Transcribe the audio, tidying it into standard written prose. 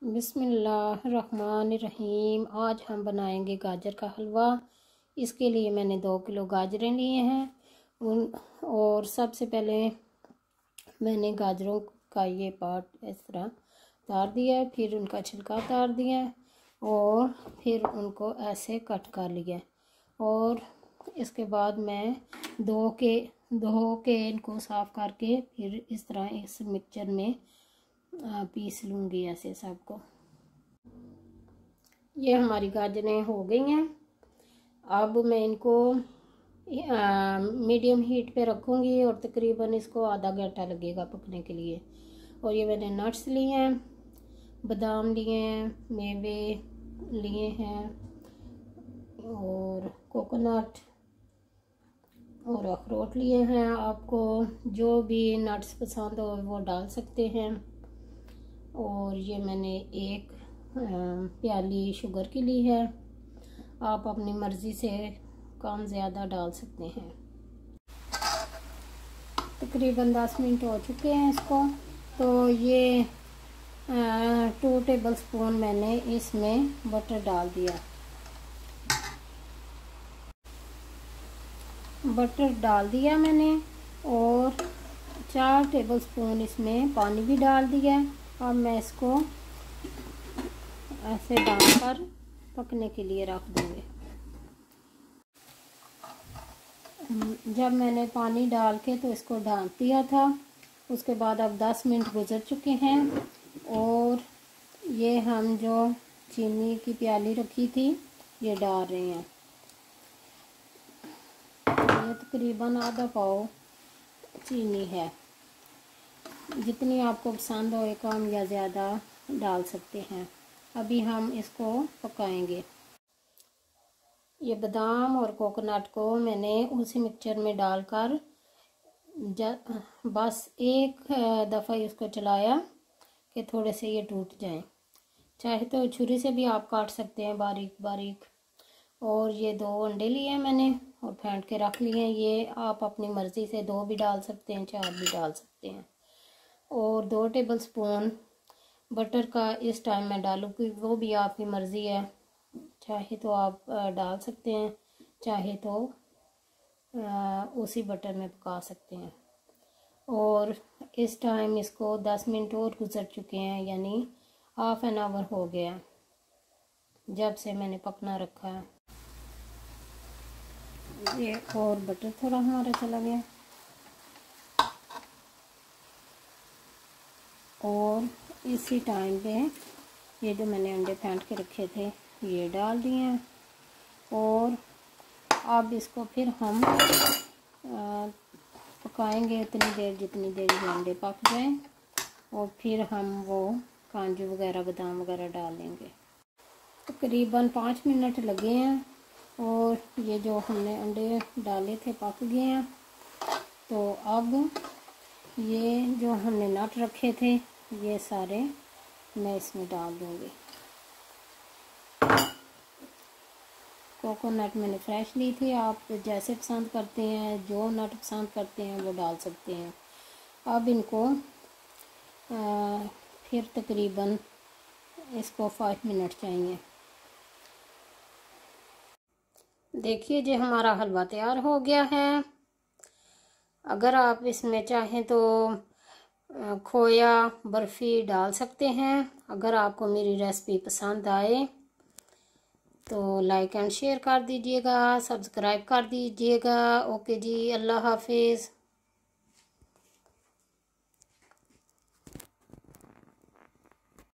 बिस्मिल्लाहिर्रहमानिर्रहीम। आज हम बनाएंगे गाजर का हलवा। इसके लिए मैंने 2 किलो गाजरें लिए हैं और सबसे पहले मैंने गाजरों का ये पार्ट इस तरह उतार दिया है, फिर उनका छिलका उतार दिया है और फिर उनको ऐसे कट कर लिया और इसके बाद मैं धो के इनको साफ़ करके फिर इस तरह इस मिक्सचर में पीस लूँगी ऐसे सबको। ये हमारी गाजरें हो गई हैं। अब मैं इनको मीडियम हीट पे रखूँगी और तकरीबन इसको आधा घंटा लगेगा पकने के लिए। और ये मैंने नट्स लिए हैं, बादाम लिए हैं, मेवे लिए हैं और कोकोनट और अखरोट लिए हैं। आपको जो भी नट्स पसंद हो वो डाल सकते हैं। और ये मैंने एक प्याली शुगर की ली है, आप अपनी मर्ज़ी से कम ज़्यादा डाल सकते हैं। तकरीबन 10 मिनट हो चुके हैं इसको। तो ये 2 टेबल स्पून मैंने इसमें बटर डाल दिया। बटर डाल दिया मैंने और 4 टेबल स्पून इसमें पानी भी डाल दिया। अब मैं इसको ऐसे डालकर पकने के लिए रख दूँगी। जब मैंने पानी डाल के तो इसको ढाँप दिया था, उसके बाद अब 10 मिनट गुजर चुके हैं और ये हम जो चीनी की प्याली रखी थी ये डाल रहे हैं। ये तकरीबन आधा पाव चीनी है, जितनी आपको पसंद हो कम या ज़्यादा डाल सकते हैं। अभी हम इसको पकाएंगे। ये बादाम और कोकोनट को मैंने उसी मिक्सचर में डालकर बस एक दफ़ा इसको चलाया कि थोड़े से ये टूट जाएं। चाहे तो छुरी से भी आप काट सकते हैं बारीक बारीक। और ये 2 अंडे लिए हैं मैंने और फेंट के रख लिए हैं। ये आप अपनी मर्ज़ी से 2 भी डाल सकते हैं, 4 भी डाल सकते हैं। और 2 टेबल स्पून बटर का इस टाइम मैं डालूँगी, वो भी आपकी मर्ज़ी है। चाहे तो आप डाल सकते हैं, चाहे तो उसी बटर में पका सकते हैं। और इस टाइम इसको 10 मिनट और गुजर चुके हैं, यानी हाफ़ एन आवर हो गया जब से मैंने पकना रखा है। ये और बटर थोड़ा हमारा चला गया और इसी टाइम पे ये जो मैंने अंडे फेंट के रखे थे ये डाल दिए हैं। और अब इसको फिर हम पकाएंगे उतनी देर जितनी देर ये अंडे पक जाएं और फिर हम वो काजू वगैरह बादाम वगैरह डाल देंगे। तकरीबन 5 मिनट लगे हैं और ये जो हमने अंडे डाले थे पक गए हैं। तो अब ये जो हमने नट रखे थे ये सारे मैं इसमें डाल दूँगी। कोकोनट मैंने फ्रेश ली थी, आप जैसे पसंद करते हैं, जो नट पसंद करते हैं वो डाल सकते हैं। अब इनको फिर तकरीबन इसको 5 मिनट चाहिए। देखिए जी हमारा हलवा तैयार हो गया है। अगर आप इसमें चाहें तो खोया बर्फ़ी डाल सकते हैं। अगर आपको मेरी रेसिपी पसंद आए तो लाइक एंड शेयर कर दीजिएगा, सब्सक्राइब कर दीजिएगा। ओके जी, अल्लाह हाफिज़।